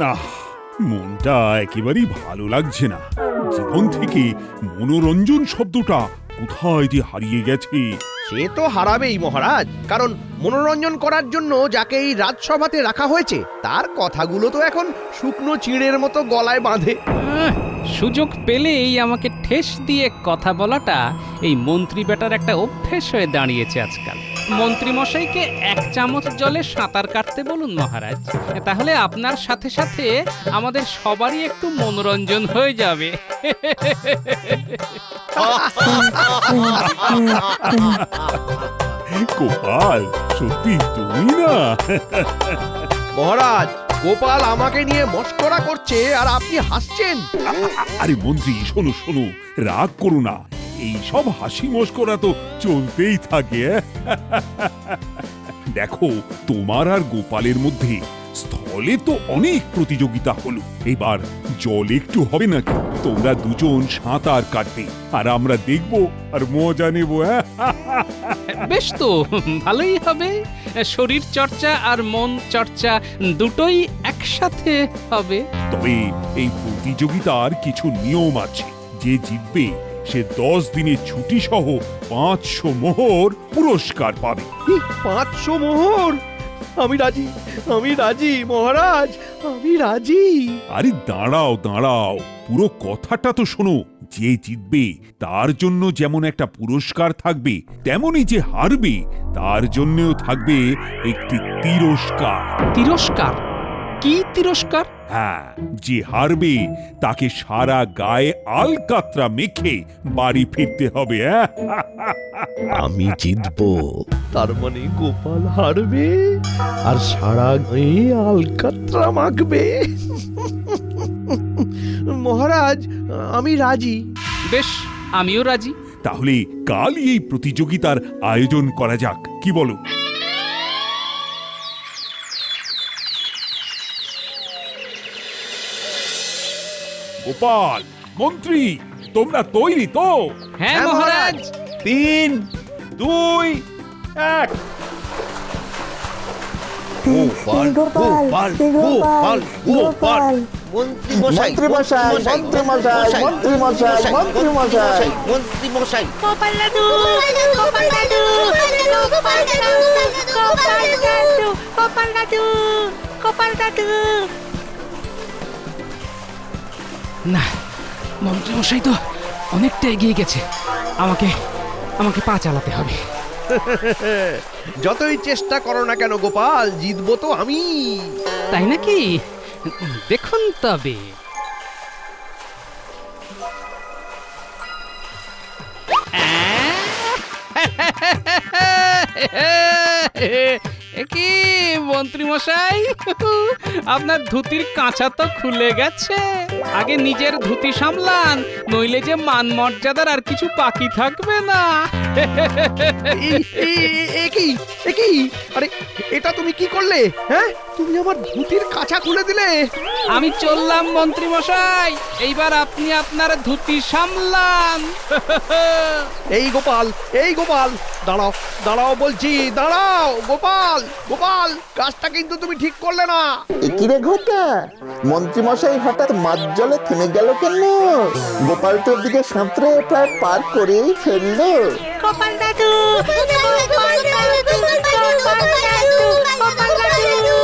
না, মনটা একেবারেই ভালো লাগছে না। জীবন থেকে মনোরঞ্জন শব্দটা কোথায় যে হারিয়ে গেছে। সে তো হারাবেই মহারাজ, কারণ মনোরঞ্জন করার জন্য যাকে এই রাজসভাতে রাখা হয়েছে তার কথাগুলো তো এখন শুকনো চিড়ের মতো গলায় বাঁধে। সুযোগ পেলেই আমাকে ঠেস দিয়ে কথা বলাটা এই মন্ত্রী বেটার একটা অভ্যেস হয়ে দাঁড়িয়েছে আজকাল। মন্ত্রী মশাইকে 1 চামচ জলে সাঁতার কাটতে বলুন মহারাজ, তাহলে আপনার সাথে সাথে আমাদের সবারই একটু মনোরঞ্জন হয়ে যাবে। গোপাল, সত্যি তুমি না? মহারাজ, গোপাল আমাকে নিয়ে মস্করা করছে আর আপনি হাসছেন। আরে মন্ত্রী, শোনো শোনো, রাগ করো না। এই সব হাসি মস্করা তো চলতেই থাকে। দেখো, তোমার আর গোপালের মধ্যে স্থলে তো অনেক প্রতিযোগিতা হলো, এবার জল একটু হবে নাকি? তোমরা দুজন সাঁতার কাটবে আর আমরা দেখবো আর মজা নেব। বেশ তো, ভালোই হবে। শরীর চর্চা আর মন চর্চা দুটোই একসাথে হবে। তবে এই প্রতিযোগিতার কিছু নিয়ম আছে। যে জিতবে সে 10 দিনের ছুটি সহ 500 মোহর পুরস্কার পাবে। 500 মোহর? আমি রাজি, আমি রাজি মহারাজ, আমি রাজি। আরে দাঁড়াও দাঁড়াও, পুরো কথাটা তো শোনো। যে জিতবে তার জন্য যেমন একটা পুরস্কার থাকবে, তেমনি যে হারবে তার জন্যও থাকবে একটি তিরস্কার। তিরস্কার? কি তিরস্কার? হ্যাঁ, যে হারবে তাকে সারা গায়ে আলকাতরা মেখে বাড়ি ফিরতে হবে। আমি জিতবো, তার মানে গোপাল হারবে আর সারা গায়ে আলকাতরা মাখবে। মহারাজ, আমি রাজি। বেশ, আমিও রাজি। তাহলে কালই এই প্রতিযোগিতার আয়োজন করা যাক, কি বলো? গোপাল, মন্ত্রী, তোমরা তৈরি তো? হ্যাঁ মহারাজ। 3, 2, 1। গোপাল গোপাল গোপাল গোপাল মন্ত্রী মশাই, মন্ত্রী মশাই, মন্ত্রী মশাই, মন্ত্রী মশাই, মন্ত্রী মশাই। মন্ত্রী মশাই। গোপাল দাদু, গোপাল দাদু, গোপাল দাদু, গোপাল দাদু, গোপাল দাদু, গোপাল দাদু। না, মন্ত্রীমশাই তো অনেকটা এগিয়ে গেছে। আমাকে আমাকে পা চালাতে হবে। যতই চেষ্টা করো না কেন গোপাল, জিতবো তো আমি। তাই নাকি? দেখুন তবে। কি মন্ত্রী মশাই, আপনার ধুতির কাঁচা তো খুলে গেছে। আগে নিজের ধুতি সামলান, নইলে যে মান মর্যাদার আর কিছু বাকি থাকবে না। একই, আরে এটা তুমি কি করলে? হ্যাঁ, তুমি আমার ধুতির কাঁচা খুলে দিলে। আমি চললাম মন্ত্রী মশাই, এইবার আপনি আপনার ধুতি সামলান। এই গোপাল, এই গোপাল, দাঁড়াও দাঁড়াও বলছি, দাঁড়াও গোপাল, গোপাল, কাজটা কিন্তু তুমি ঠিক করলে না। কিরে ঘটা, মন্ত্রী মশাই হঠাৎ মাঝ জলে থেমে গেল কেন? গোপাল তোর দিকে সাঁতরে প্রায় পার করেই ফেললো। গোপাল দাদু, গোপাল দাদু, গোপাল দাদু, গোপাল দাদু।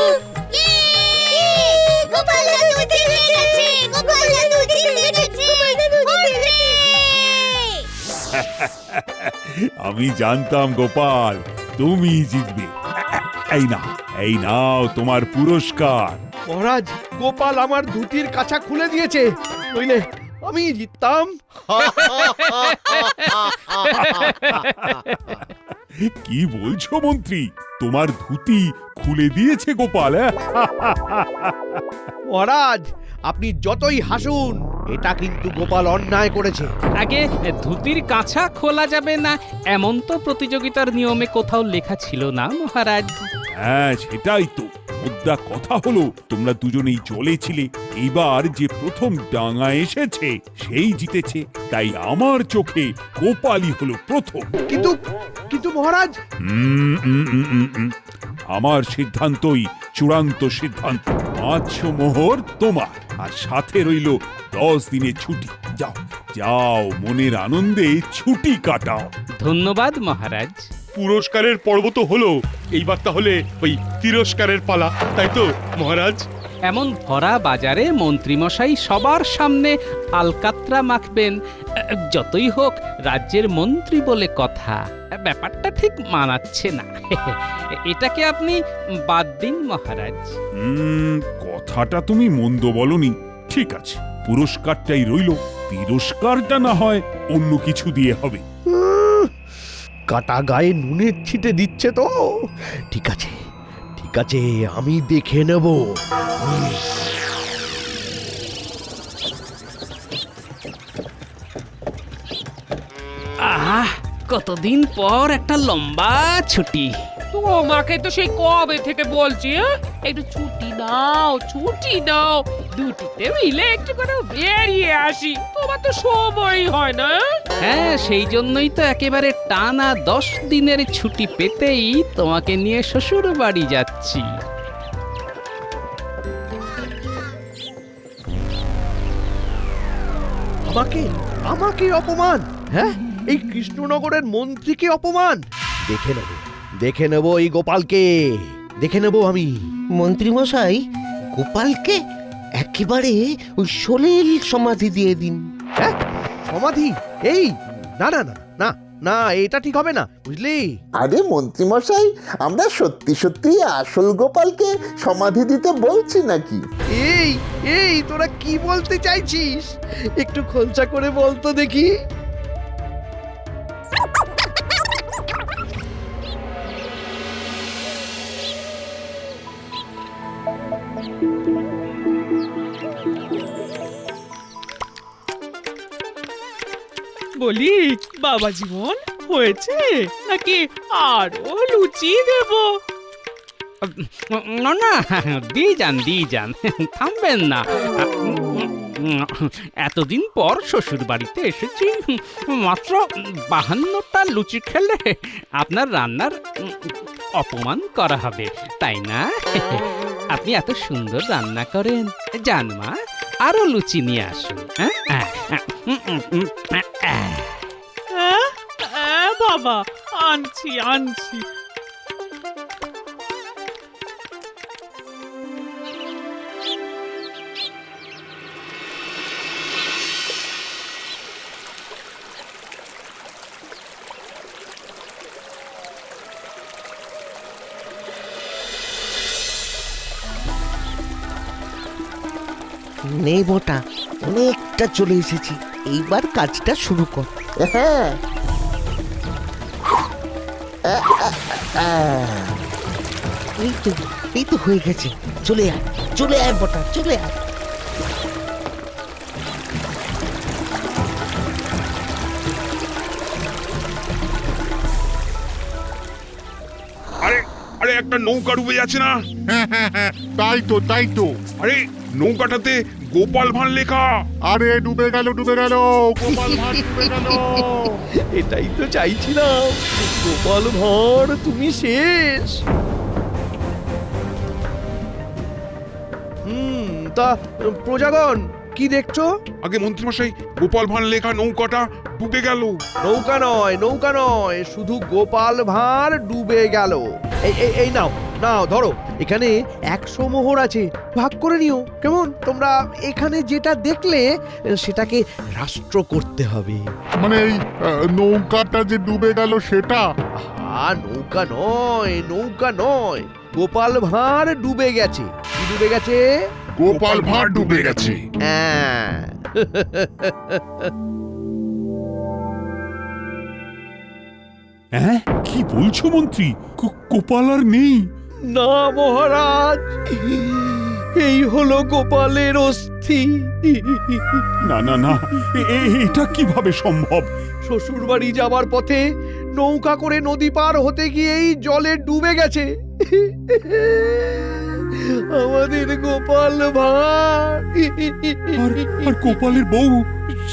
গোপাল দাদু জিতে গেছে, গোপাল দাদু জিতে গেছে, আমি জানতাম গোপাল তুমি জিতবে। এই নাও তোমার পুরস্কার। মহারাজ, গোপাল আমার ধুতির কাঁচা খুলে দিয়েছে, নইলে আমি জিততাম। কি বলছো মন্ত্রী, তোমার ধুতি খুলে দিয়েছে গোপাল? মহারাজ, আপনি যতই হাসুন, এটা কিন্তু গোপাল অন্যায় করেছে। আগে ধুতির কাঁচা খোলা যাবে না এমন তো প্রতিযোগিতার নিয়মে কোথাও লেখা ছিল না মহারাজ। হ্যাঁ, সেটাই তো মুদ্রা। কথা হলো তোমরা দুজনেই জলে ছিলে, এইবার যে প্রথম ডাঙা এসেছে সেই জিতেছে, তাই আমার চোখে গোপালই হলো প্রথম। কিন্তু কিন্তু মহারাজ, আমার সিদ্ধান্তই চূড়ান্ত সিদ্ধান্ত। মোহর তোমার, আর সাথে রইল 10 দিনের ছুটি। যাও যাও, মনের আনন্দে ছুটি কাটাও। ধন্যবাদ মহারাজ। পুরস্কারের পর্ব তো হলো, এইবার তাহলে ওই তিরস্কারের পালা, তাই তো মহারাজ? এমন ভরা বাজারে মন্ত্রীমশাই সবার সামনে আলকাতরা মাখবেন, যতই হোক রাজ্যের মন্ত্রী বলে কথা, ব্যাপারটা ঠিক মানাচ্ছে না। এটাকে আপনি বাদ দিন মহারাজ। কথাটা তুমি মন্দ বলনি। ঠিক আছে, পুরস্কারটাই রইল, তিরস্কারটা না হয় অন্য কিছু দিয়ে হবে। কাটা গায়ে নুনের ছিটে দিচ্ছে তো। ঠিক আছে ঠিক আছে, আমি দেখে নেব। আহ, কতদিন পর একটা লম্বা ছুটি। তোমাকে তো সেই কবে থেকে বলছি, একটু ছুটি নাও ছুটি নাও, দুটিতে মিলে একটু করে বেরিয়ে আসি, তোমার তো সময়ই হয় না। হ্যাঁ, সেই জন্যই তো একেবারে টানা 10 দিনের ছুটি পেতেই তোমাকে নিয়ে শ্বশুর বাড়ি যাচ্ছি। আমাকে আমাকে অপমান? হ্যাঁ, এই কৃষ্ণনগরের মন্ত্রীকে অপমান? দেখে নেব এই গোপালকে, দেখে নেব আমি। মন্ত্রী মশাই, গোপালকে একেবারে ওই সলিল সমাধি দিয়ে দিন। হ্যাঁ, সমাধি? এই না না না না না, এটা ঠিক হবে না, বুঝলি? আরে মন্ত্রীমশাই, আমরা সত্যি সত্যি আসল গোপালকে সমাধি দিতে বলছি নাকি? এই এই তোরা কি বলতে চাইছিস? একটু খোলসা করে বলতো দেখি। বলি বাবা জীবন হয়েছে নাকি আরো লুচি দেব? না না, দিয়ে যান, থামবেন না। এতদিন পর শ্বশুর বাড়িতে এসেছি, মাত্র 52টা লুচি খেলে আপনার রান্নার অপমান করা হবে, তাই না? আপনি এত সুন্দর রান্না করেন। যান মা, আরো লুচি নিয়ে আসুন। বাবা, আনছি আনছি। নেই বোটা, অনেকটা চলে এসেছি, এইবার কাজটা শুরু কর। হ্যাঁ, এই তো হয়ে গেছে, চলে আয় চলে আয় বোটা, চলে আয়। আরে আরে, একটা নৌকা ডুবে যাচ্ছে না? তাই তো আরে নৌকাটাতে গোপাল ভাঁড় লেখা। আরে ডুবে গেল গোপাল ভাঁড় ডুবে গেল। এটাই তো চাইছিলাম, গোপাল ভাঁড় তুমি শেষ। তা প্রজাগণ কি দেখছো? আগে মন্ত্রীমশাই, গোপাল ভাঁড় লেখা নৌকাটা ডুবে গেল। নৌকা নয়, শুধু গোপাল ভাঁড় ডুবে গেল। এই নাও নাও, ধরো, এখানে 100 মোহর আছে, ভাগ করে নিও, কেমন? তোমরা এখানে যেটা দেখলে সেটাকে রাষ্ট্র করতে হবে। মানে এই নৌকাটা যে ডুবে গেল সেটা? নৌকা নয়, গোপাল ভাঁড় ডুবে গেছে। কি ডুবে গেছে? গোপাল ভাঁড় ডুবে গেছে। হ্যাঁ। হ্যাঁ, কি বলছো মন্ত্রী? গোপাল আর নেই? না মহারাজ, এই হলো গোপালের অস্থি। না না না, এটা কিভাবে সম্ভব? শ্বশুর বাড়ি যাবার পথে নৌকা করে নদী পার হতে গিয়েই জলে ডুবে গেছে আমাদের গোপাল ভাঁড়। আর গোপালের বউ,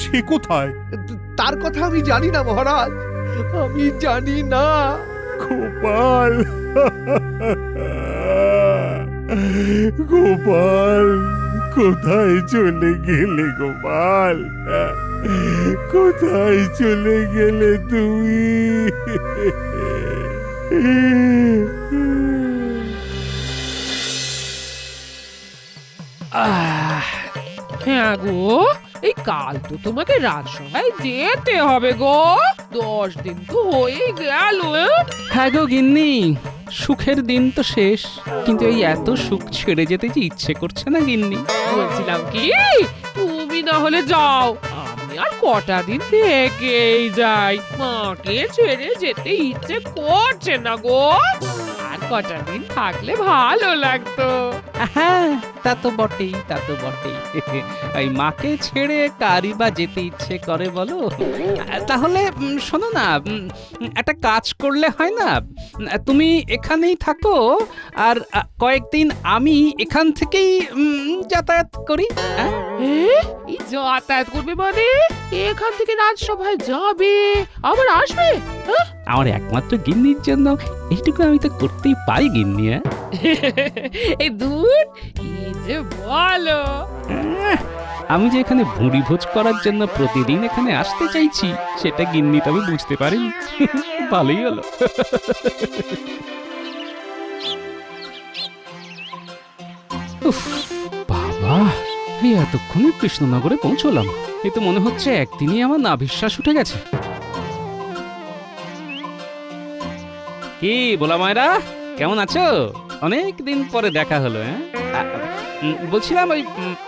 সে কোথায়? তার কথা আমি জানি না মহারাজ, আমি জানি না। গোপাল, গোপাল কোথায় চলে গেলে গোপাল? কোথায় চলে গেলে তুমি? হ্যাঁ গো, এই কাল তো তোমাকে রাজসভায় যেতে হবে গো। 10 দিন তো হয়ে গেল। হ্যাঁ গো গিন্নি, সুখের দিন তো শেষ, কিন্তু এই এত সুখ ছেড়ে যেতে যে ইচ্ছে করছে না গিন্নি। বলছিলাম কি, তুমি না হলে যাও, আমি আর কটা দিন থেকেই যাই। মাকে ছেড়ে যেতে ইচ্ছে করছে না গো। আর কটা দিন থাকলে ভালো লাগতো। হ্যাঁ, তা তো বটেই, তা তো বটেই। এই মাকে ছেড়ে কারি বা যেতে ইচ্ছে করে বলো? তাহলে শোনো না, একটা কাজ করলে হয় না? তুমি এখানেই থাকো, আর কয়েকদিন আমি এখান থেকেই যাতায়াত করি। এই যাতায়াত করবে মানে? এখান থেকে রাজসভায় যাবে আবার আসবে? আমার একমাত্র গিন্নির জন্য এইটুকু আমি তো করতেই পারি গিন্নি। এই দূর কি যে বলো। আমি যে এখানে ভুঁড়ি ভোজ করার জন্য প্রতিদিন এখানে আসতে চাইছি, সেটা গিন্নি তবে বুঝতে পারিনি। ভালোই হলো। উফ, বাবা, এই এতক্ষণে কৃষ্ণনগরে পৌঁছলাম। এই তো মনে হচ্ছে একদিনই আমার নাভিশ্বাস উঠে গেছে। কি বলা মায়েরা, কেমন আছো? অনেক দিন পরে দেখা হলো। বলছিলাম ওই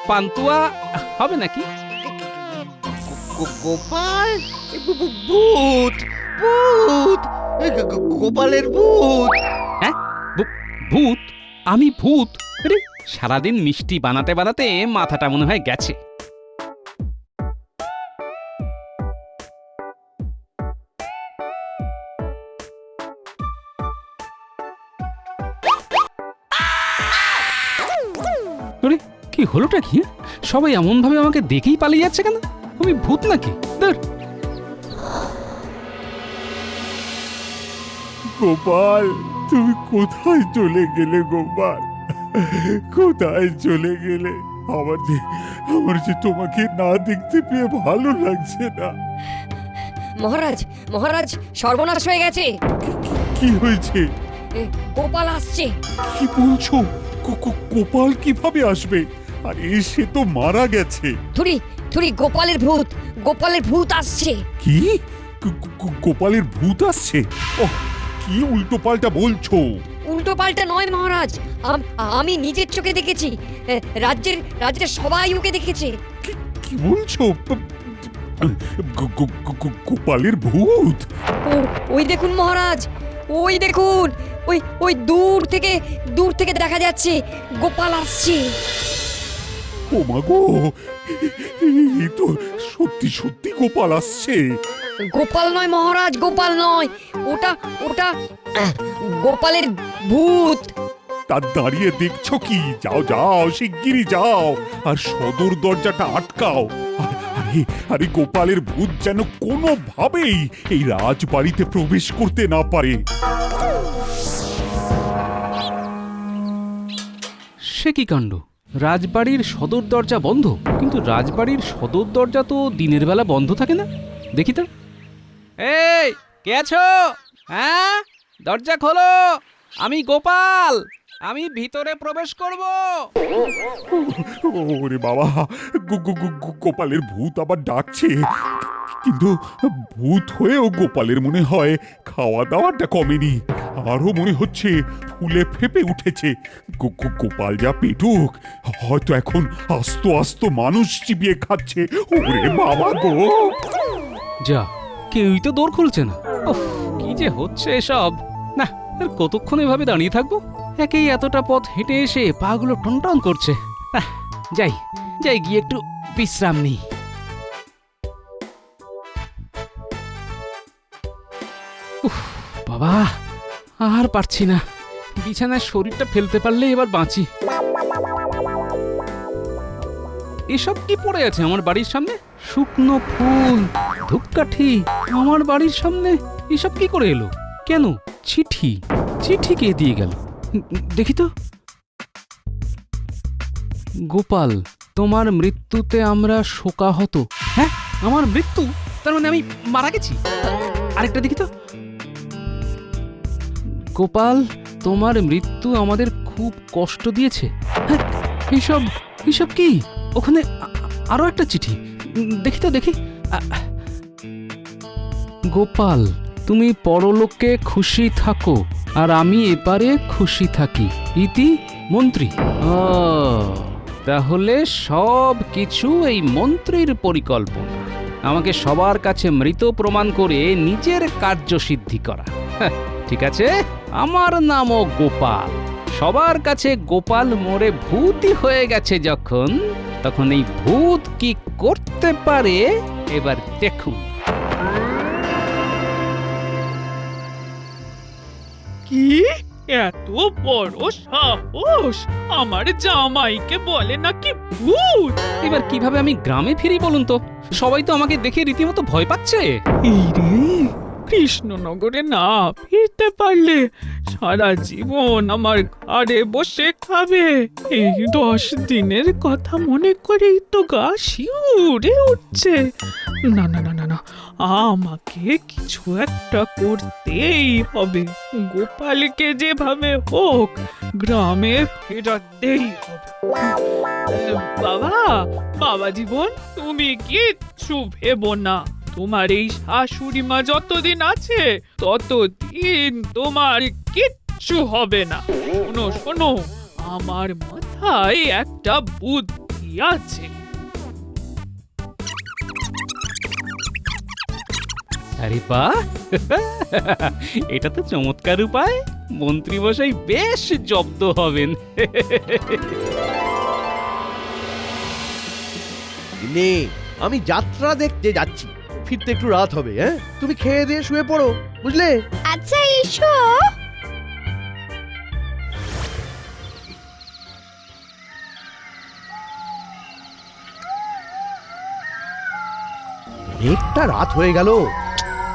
পান্তুয়া হবে নাকি? গোপাল, ভূত ভূত, গোপালের ভূত। হ্যাঁ, ভূত? আমি ভূত? আরে, সারাদিন মিষ্টি বানাতে বানাতে মাথাটা মনে হয় গেছে। আরে, কি হলোটা কি? সবাই এমন ভাবে আমাকে দেখেই পালিয়ে যাচ্ছে কেন? আমি ভূত নাকি? ধুর। গোপাল তুমি কোথায় চলে গেলে গোপাল? কোথায় চলে গেলে? আমার যে তোমাকে না দেখতে পেয়ে ভালো লাগছে না। মহারাজ, মহারাজ, সর্বনাশ হয়ে গেছে। কি হয়েছে? গোপাল আসছে। কি বলছো? গোপাল কিভাবে আসবে? আরে সে তো মারা গেছে। থুরি থুরি, গোপালের ভূত, গোপালের ভূত আসছে। কি? গোপালের ভূত আসছে? ওহ, কি উল্টো পাল্টা বলছো? উল্টো পাল্টা নয় মহারাজ, আমি নিজের চোখে দেখেছি। রাজ্যের সবাই ওকে দেখেছে। কি বলছো? গোপালের ভূত? ওই দেখুন মহারাজ, ওই দেখুন, ওই দূর থেকে দেখা যাচ্ছে গোপাল আসছে। ও মা গো, এই তো সত্যি সত্যি গোপাল আসছে। গোপাল নয় মহারাজ, গোপাল নয়, ওটা গোপালের ভূত। তার দাঁড়িয়ে দেখছো কি? যাও যাও, শিগগিরই যাও, আর সদর দরজাটা আটকাও। আরে গোপালের ভূত যেন কোনোভাবেই এই রাজবাড়িতে প্রবেশ করতে না পারে। সে কি কাণ্ড! রাজবাড়ির সদর দরজা বন্ধ, কিন্তু রাজবাড়ির সদর দরজা তো দিনের বেলা বন্ধ থাকে না। দেখি তো। এই, কে আছো? হ্যাঁ, দরজা খোলো। আমি গোপাল, আমি ভিতরে প্রবেশ করব। ওরে বাবা, গোপালের ভূত আবার ডাকছে। কিন্তু ভূত হয়েও গোপালের মনে হয় খাওয়া দাওয়াটা কমেনি, আরো মনে হচ্ছে ফুলে ফেপে উঠেছে। গোপাল যা পেটুক, হয়তো এখন আস্ত আস্ত মানুষ চিবিয়ে খাচ্ছে। ওরে বাবা গো! যা, কেউই তো দৌড় খুলছে না। উফ, কি যে হচ্ছে এসব! না, আর কতক্ষণ এভাবে দাঁড়িয়ে থাকবো? একেই এতটা পথ হেঁটে এসে পাগুলো টনটন করছে। যাই গিয়ে একটু বিশ্রাম নিই। উফ বাবা, আর পারছি না। বিছানায় শরীরটা ফেলতে পারলে এবার বাঁচি। এসব কি পড়ে আছে আমার বাড়ির সামনে? শুকনো ফুল, ধূপকাঠি। আমার বাড়ির সামনে এসব কি করে এলো? কেন? চিঠি কে দিয়ে গেল? দেখি তো। গোপাল, তোমার মৃত্যুতে আমরা শোকাহত। হ্যাঁ, আমার মৃত্যু? তার মানে আমি মারা গেছি? আরেকটা দেখি তো। গোপাল, তোমার মৃত্যু আমাদের খুব কষ্ট দিয়েছে। হ্যাঁ, এইসব কি? ওখানে আরো একটা চিঠি, দেখি তো দেখি। গোপাল, তুমি পরলোকে খুশি থাকো আর আমি এপারে খুশি থাকি। ইতি মন্ত্রী। তাহলে সব কিছু এই মন্ত্রীর পরিকল্পনা, আমাকে সবার কাছে মৃত প্রমাণ করে নিজের কার্যসিদ্ধি করা। হ্যাঁ, ঠিক আছে, আমার নামও গোপাল। সবার কাছে গোপাল মরে ভূতই হয়ে গেছে যখন, তখন এই ভূত কি করতে পারে এবার দেখুন। কি এত বড় সাহস! আমার জামাইকে বলে নাকি ভূত! এবার কিভাবে আমি গ্রামে ফিরি বলুন তো? সবাই তো আমাকে দেখে রীতিমতো ভয় পাচ্ছে। এই রে, কৃষ্ণনগরে না ফিরতে পারলে সারা জীবন আমার ঘরে বসে খাবে। এই 10 দিনের কথা মনে করেই তো গা শিউরে উঠছে। না না না না না, আমাকে কিছু একটা করতেই হবে। গোপালকে যেভাবে হোক গ্রামে ফেরাতেই হবে। বাবা জীবন, তুমি কিচ্ছু ভেবো না। তোমার এই শাশুড়ি মা যতদিন আছে ততদিন তোমার কিচ্ছু হবে না। শোনো শোনো, আমার মাথায় একটা বুদ্ধি আছে। আরে বাহ, এটা তো চমৎকার উপায়। মন্ত্রী মশাই বেশ জব্দ হবেন। নে, আমি যাত্রা দেখতে যাচ্ছি, ফিরতে একটু রাত হবে। হ্যাঁ, তুমি খেয়ে দিয়ে শুয়ে পড়ো, বুঝলে? আচ্ছা এসো। অনেকটা রাত হয়ে গেল,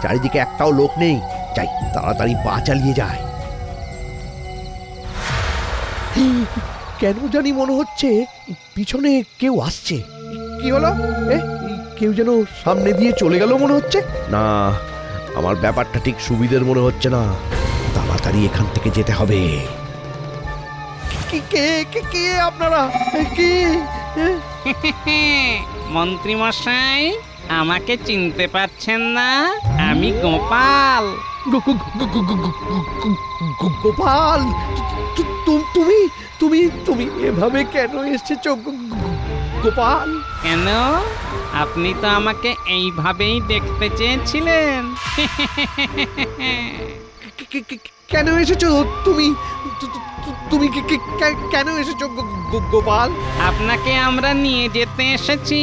চারিদিকে একটাও লোক নেই। যাই, তাড়াতাড়ি পা চালিয়ে যায়। কেন জানি মনে হচ্ছে পিছনে কেউ আসছে। কি হলো? কেউ যেন সামনে দিয়ে চলে গেল মনে হচ্ছে। না, আমার ব্যাপারটা ঠিক সুবিধের মনে হচ্ছে না। তাড়াতাড়ি এখান থেকে যেতে হবে। কে কে কে আপনারা? কি? মন্ত্রী মশাই, আমাকে চিনতে পারছেন না? আমি গোপাল। গোপাল, তুমি তুমি তুমি এভাবে কেন এসেছো গোপাল? কেন? আপনি তো আমাকে এইভাবেই দেখতে চেয়েছিলেন। কেন এসেছো তুমি? তুমি কেন এসেছো গোপাল? আপনাকে আমরা নিয়ে যেতে এসেছি।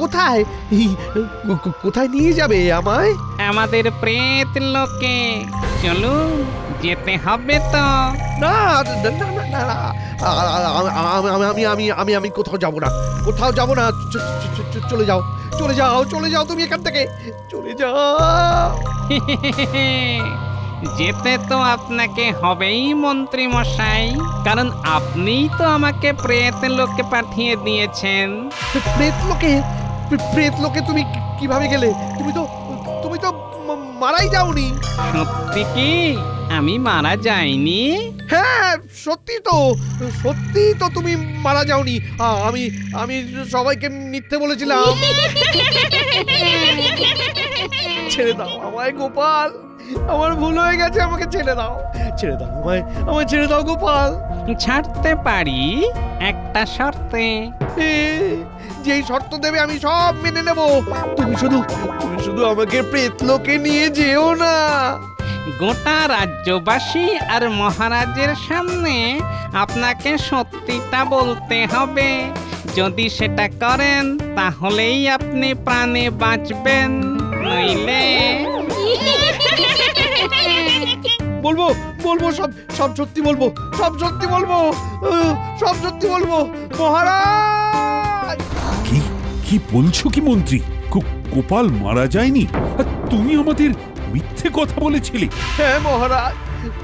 কোথায়? কোথায় নিয়ে যাবে আমায়? আমাদের প্রেত লোকে। চলুন, যেতে হবে তো। না না না না না, আমি আমি আমি আমি কোথাও যাব না, কোথাও যাব না। চলে যাও, চলে যাও, চলে যাও তুমি এখান থেকে, চলে যাও। যেতে তো আপনাকে হবেই মন্ত্রী মশাই, কারণ আপনিই তো আমাকে প্রেত লোকে পাঠিয়ে দিয়েছেন। প্রেত লোকে? প্রেত লোকে তুমি কিভাবে গেলে? তুমি তো মারাই যাওনি। সত্যি কি আমি মারা যাইনি? হ্যাঁ, সত্যি তো তুমি মারা যাওনি। আমি আমি সবাইকে মিথ্যে বলেছিলাম। ছেড়ে দাও আমায় গোপাল, আমার ভুল হয়ে গেছে, আমাকে ছেড়ে দাও, ছেড়ে দাও আমায় ছেড়ে দাও গোপাল। ছাড়তে পারি একটা শর্তে। যেই শর্ত দেবে আমি সব মেনে নেব। তুমি শুধু আমাকে প্রেতলোকে নিয়ে যেও না। গোটা রাজ্যবাসী আর মহারাজের সামনে আপনাকে সত্যিটা বলতে হবে। যদি সেটা করেন তাহলেই আপনি প্রাণে বাঁচবেন, নইলে বলবো সব সত্যি বলবো, সব সত্যি বলবো, সব সত্যি বলবো মহারাজ। কি বলছো কি মন্ত্রী? গোপাল মারা যায়নি? আর তুমি আমাদের মিথ্যে কথা বলেছিলে। হ্যাঁ মহারাজ,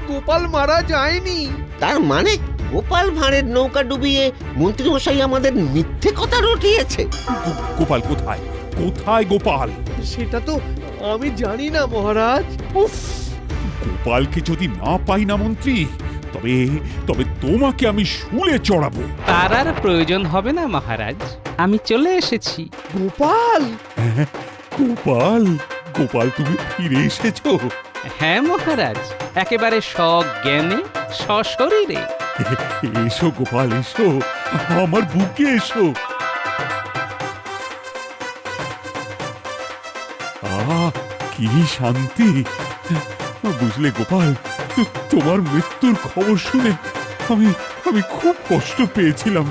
গোপাল মারা যায়নি। তার মানে গোপাল ভাঁড়ের নৌকা ডুবিয়ে মন্ত্রীমশাই আমাদের মিথ্যে কথা রটিয়েছে। গোপাল কোথায়? কোথায় গোপাল? সেটা তো আমি জানি না মহারাজ। উফ, গোপালকে যদি না পাই না মন্ত্রী, তবে তবে তোমাকে আমি শুলে চড়াবো। তার আর প্রয়োজন হবে না মহারাজ, আমি চলে এসেছি। গোপাল, গোপাল, গোপাল তুমি ফিরে এসেছো? হ্যাঁ মহারাজ, একেবারে সজ্ঞানে সশরীরে। এসো গোপাল, এসো আমার বুকে এসো। কি শান্তি! বুঝলে গোপাল, তোমার মৃত্যুর খবর শুনে আমি আমি খুব কষ্ট পেয়েছিলাম।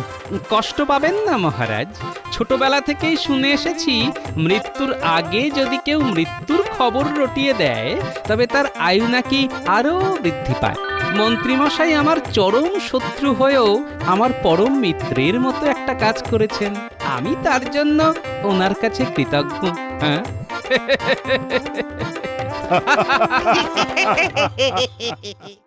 কষ্ট পাবেন না মহারাজ, ছোটবেলা থেকেই শুনে এসেছি মৃত্যুর আগে যদি কেউ মৃত্যুর খবর রটিয়ে দেয় তবে তার আয়ু নাকি আরো বৃদ্ধি পায়। মন্ত্রীমশাই আমার চরম শত্রু হয়েও আমার পরম মিত্রের মতো একটা কাজ করেছেন, আমি তার জন্য ওনার কাছে কৃতজ্ঞ। হ্যাঁ